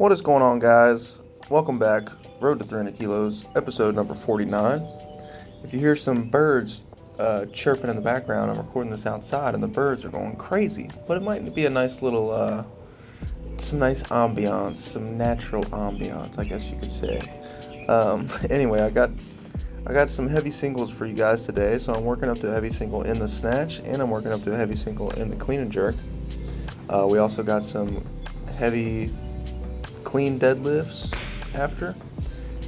What is going on, guys? Welcome back. Road to 300 Kilos, episode number 49. If you hear some birds chirping in the background, I'm recording this outside and the birds are going crazy. But it might be a nice little, some nice ambiance, some natural ambiance, I guess you could say. Anyway, I got some heavy singles for you guys today. So I'm working up to a heavy single in the snatch and I'm working up to a heavy single in the clean and jerk. We also got some heavy clean deadlifts after,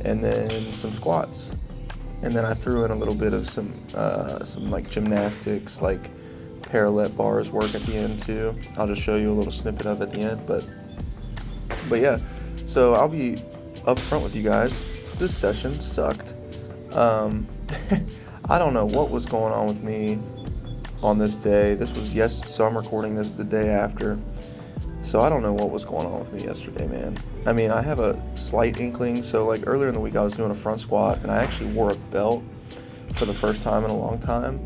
and then some squats, and then I threw in a little bit of some like gymnastics, like parallel bars work at the end too. I'll just show you a little snippet of it at the end, but yeah. So I'll be up front with you guys. This session sucked. I don't know what was going on with me on this day. So I'm recording this the day after. So I don't know what was going on with me yesterday, man. I mean, I have a slight inkling. So like earlier in the week, I was doing a front squat and I actually wore a belt for the first time in a long time.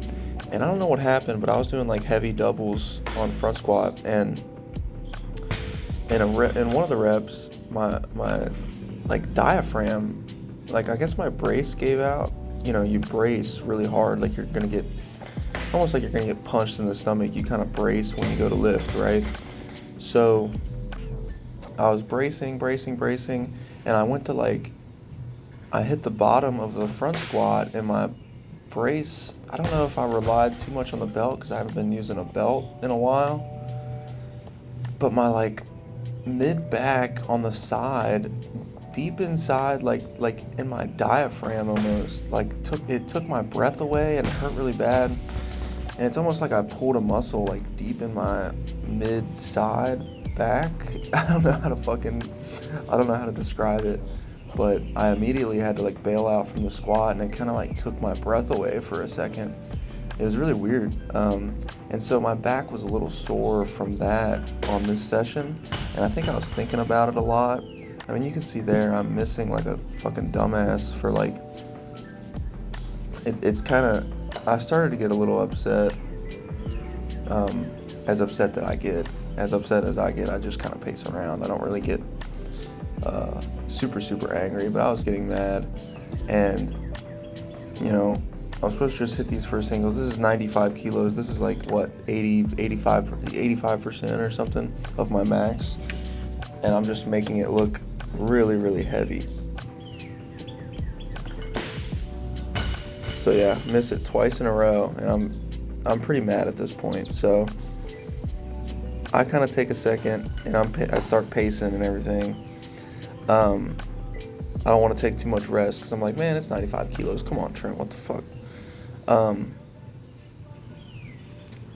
And I don't know what happened, but I was doing like heavy doubles on front squat, and in one of the reps, my like diaphragm, like I guess my brace gave out. You know, you brace really hard, like you're gonna get almost like you're gonna get punched in the stomach. You kind of brace when you go to lift, right? So I was bracing, and I went to I hit the bottom of the front squat, and my brace, I don't know if I relied too much on the belt because I haven't been using a belt in a while, but my mid back on the side, deep inside, like in my diaphragm almost, took my breath away and it hurt really bad. And it's almost like I pulled a muscle like deep in my mid-side back. I don't know how to describe it, but I immediately had to bail out from the squat, and it kind of took my breath away for a second. It was really weird. And so my back was a little sore from that on this session, and I think I was thinking about it a lot. I mean, you can see there I'm missing like a fucking dumbass for it's kind of, I started to get a little upset. As upset as I get, I just kind of pace around. I don't really get super angry, but I was getting mad. And, you know, I was supposed to just hit these first singles. This is 95 kilos. This is 85% or something of my max. And I'm just making it look really heavy. So yeah, miss it twice in a row, and I'm pretty mad at this point. So I kind of take a second and I start pacing and everything. I don't want to take too much rest because I'm like, man, it's 95 kilos. Come on, Trent, what the fuck?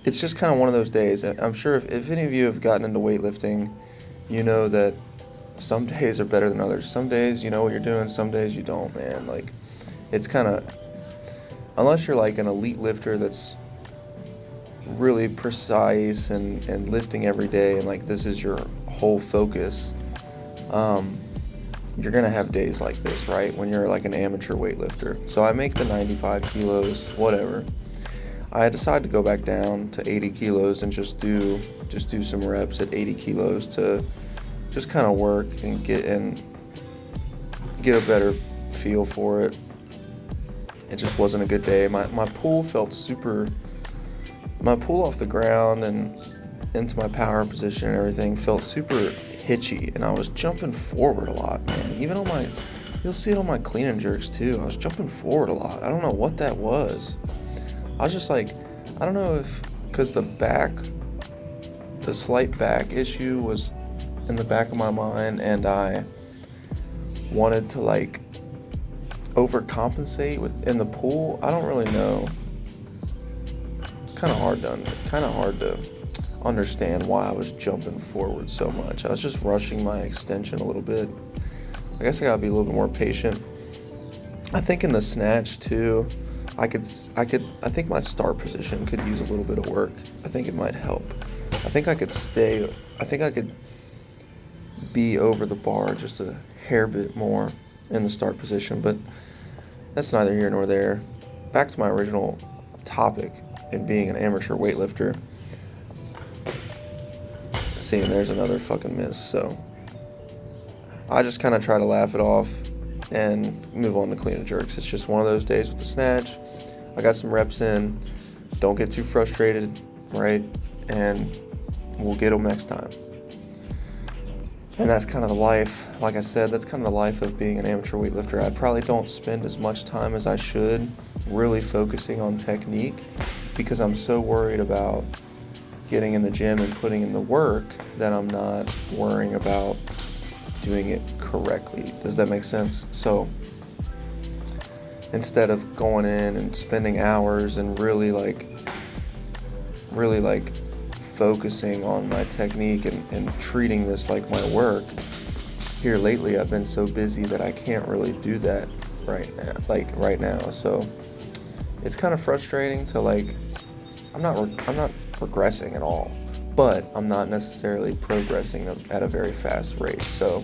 It's just kind of one of those days. I'm sure if any of you have gotten into weightlifting, you know that some days are better than others. Some days you know what you're doing, some days you don't, man. It's kind of, unless you're an elite lifter that's really precise and lifting every day and this is your whole focus, you're gonna have days like this, right? When you're an amateur weightlifter. So I make the 95 kilos, whatever. I decided to go back down to 80 kilos and just do some reps at 80 kilos to just kind of work and get a better feel for it. It just wasn't a good day. My pull off the ground and into my power position and everything felt super hitchy, and I was jumping forward a lot, man. Even you'll see it on my clean and jerks too. I was jumping forward a lot. I don't know what that was. I was just I don't know if, because the slight back issue was in the back of my mind, and I wanted to overcompensate in the pool. I don't really know. It's kind of hard to understand why I was jumping forward so much. I was just rushing my extension a little bit. I guess I gotta be a little bit more patient. I think in the snatch too, I think my start position could use a little bit of work. I think it might help. I think I could be over the bar just a hair bit more in the start position, but that's neither here nor there. Back to my original topic in being an amateur weightlifter. See, and there's another fucking miss. So I just kind of try to laugh it off and move on to clean and jerks. It's just one of those days with the snatch. I got some reps in. Don't get too frustrated, right? And we'll get them next time. And that's kind of the life. Like I said, that's kind of the life of being an amateur weightlifter. I probably don't spend as much time as I should really focusing on technique because I'm so worried about getting in the gym and putting in the work that I'm not worrying about doing it correctly. Does that make sense? So instead of going in and spending hours and really focusing on my technique and treating this like my work, here lately I've been so busy that I can't really do that right now. So it's kind of frustrating to I'm not regressing at all, but I'm not necessarily progressing at a very fast rate. So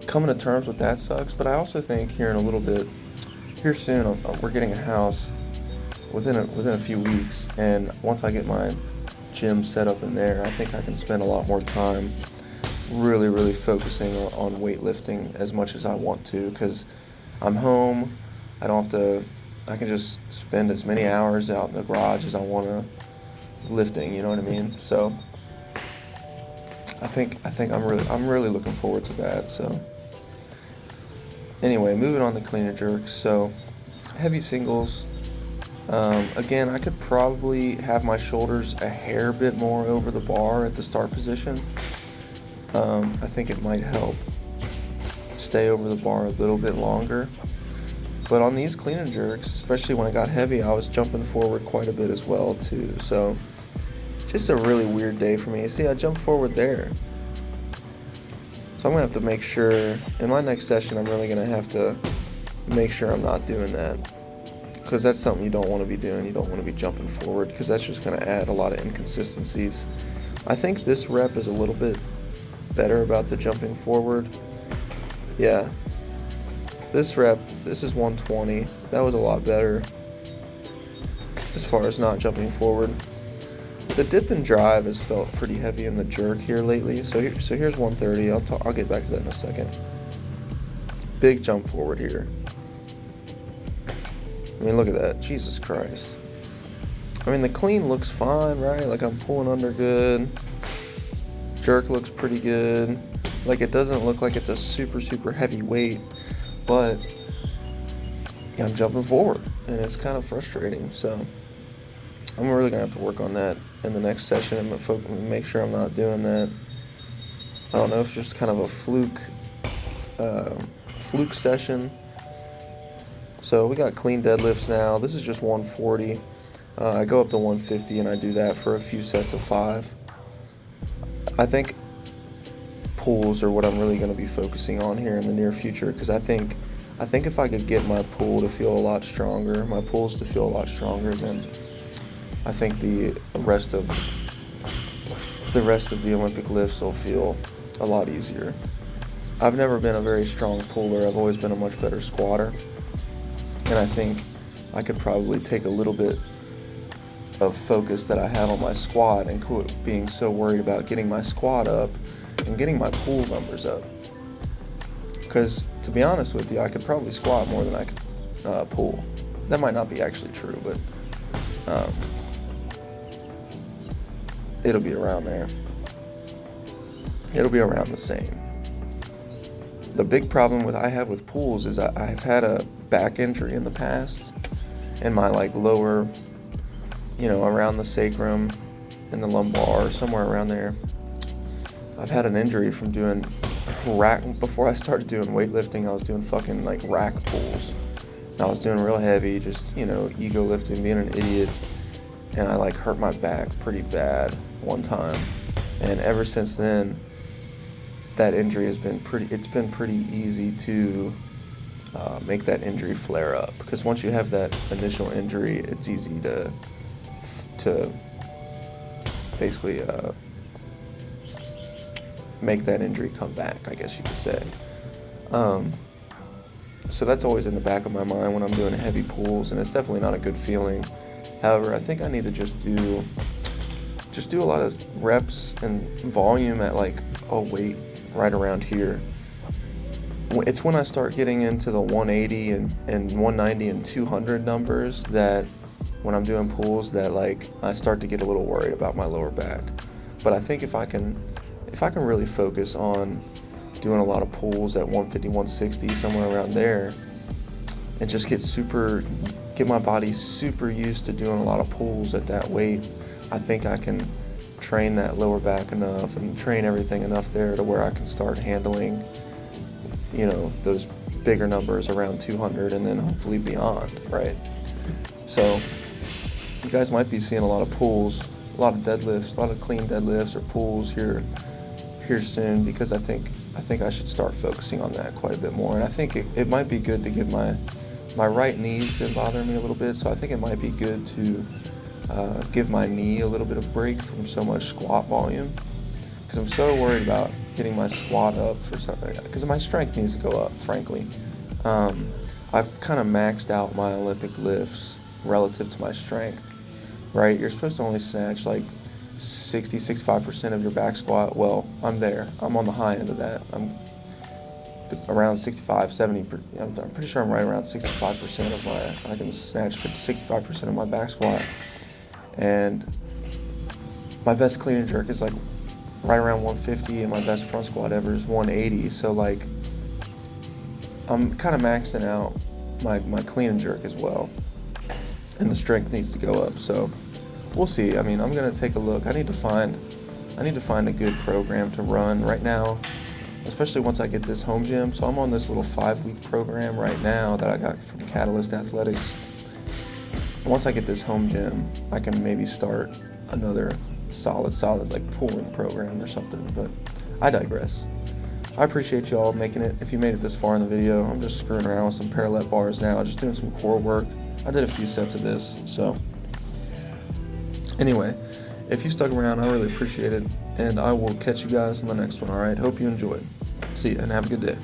coming to terms with that sucks, but I also think here soon we're getting a house within a few weeks, and once I get my gym set up in there, I think I can spend a lot more time really focusing on weightlifting as much as I want to, because I'm home. I can just spend as many hours out in the garage as I want to lifting, you know what I mean? So I think I'm really looking forward to that. So anyway, moving on to clean and jerks. So heavy singles. Again, I could probably have my shoulders a hair bit more over the bar at the start position. I think it might help stay over the bar a little bit longer. But on these clean and jerks, especially when I got heavy, I was jumping forward quite a bit as well too. So it's just a really weird day for me. See, I jumped forward there. So I'm going to have to make sure, in my next session, I'm really going to have to make sure I'm not doing that. Because that's something you don't want to be doing. You don't want to be jumping forward, because that's just going to add a lot of inconsistencies. I think this rep is a little bit better about the jumping forward. Yeah. This rep, this is 120. That was a lot better as far as not jumping forward. The dip and drive has felt pretty heavy in the jerk here lately. So here's 130. I'll get back to that in a second. Big jump forward here. I mean, look at that. Jesus Christ. I mean, the clean looks fine, right? Like, I'm pulling under good. Jerk looks pretty good. Like, it doesn't look like it's a super heavy weight, but yeah, I'm jumping forward, and it's kind of frustrating. So I'm really going to have to work on that in the next session and make sure I'm not doing that. I don't know if it's just kind of a fluke session. So we got clean deadlifts now. This is just 140. I go up to 150, and I do that for a few sets of 5. I think pulls are what I'm really going to be focusing on here in the near future, because I think if I could get my pull to feel a lot stronger, my pulls to feel a lot stronger, then I think the rest of the Olympic lifts will feel a lot easier. I've never been a very strong puller. I've always been a much better squatter. And I think I could probably take a little bit of focus that I have on my squat and quit being so worried about getting my squat up and getting my pull numbers up. Because, to be honest with you, I could probably squat more than I could pull. That might not be actually true, but it'll be around there. It'll be around the same. The big problem I have with pulls is I've had a back injury in the past, in my lower, around the sacrum and the lumbar, somewhere around there. I've had an injury from doing rack. Before I started doing weightlifting, I was doing fucking rack pulls. And I was doing real heavy, just ego lifting, being an idiot, and I hurt my back pretty bad one time. And ever since then, that injury has been pretty easy to make that injury flare up, because once you have that initial injury, it's easy to basically make that injury come back, I guess you could say. So that's always in the back of my mind when I'm doing heavy pulls, and it's definitely not a good feeling. However, I think I need to just just do a lot of reps and volume at like a weight right around here. It's when I start getting into the 180 and 190 and 200 numbers that when I'm doing pulls that like I start to get a little worried about my lower back. But I think if I can really focus on doing a lot of pulls at 150, 160, somewhere around there, and just get my body super used to doing a lot of pulls at that weight, I think I can train that lower back enough and train everything enough there to where I can start handling, you know, those bigger numbers around 200 and then hopefully beyond, right? So you guys might be seeing a lot of pulls, a lot of deadlifts, a lot of clean deadlifts or pulls here soon, because I think I should start focusing on that quite a bit more. And I think it might be good to give my right knee's been bothering me a little bit, so I think it might be good to give my knee a little bit of break from so much squat volume, because I'm so worried about getting my squat up for something, because my strength needs to go up, frankly. I've kind of maxed out my Olympic lifts relative to my strength, right? You're supposed to only snatch like 65% of your back squat. Well, I'm there. I'm on the high end of that. I'm around 65, 70. I'm pretty sure I'm right around 65% of I can snatch 65% of my back squat. And my best clean and jerk is like right around 150, and my best front squat ever is 180. So like I'm kind of maxing out my clean and jerk as well, and the strength needs to go up. So we'll see. I mean, I'm gonna take a look. I need to find a good program to run right now, especially once I get this home gym. So I'm on this little 5-week program right now that I got from Catalyst Athletics. Once I get this home gym, I can maybe start another solid like pulling program or something, but I digress. I appreciate y'all making it. If you made it this far in the video, I'm just screwing around with some parallel bars now, just doing some core work. I did a few sets of this, so anyway, if you stuck around, I really appreciate it, and I will catch you guys in the next one, alright? Hope you enjoyed. See ya, and have a good day.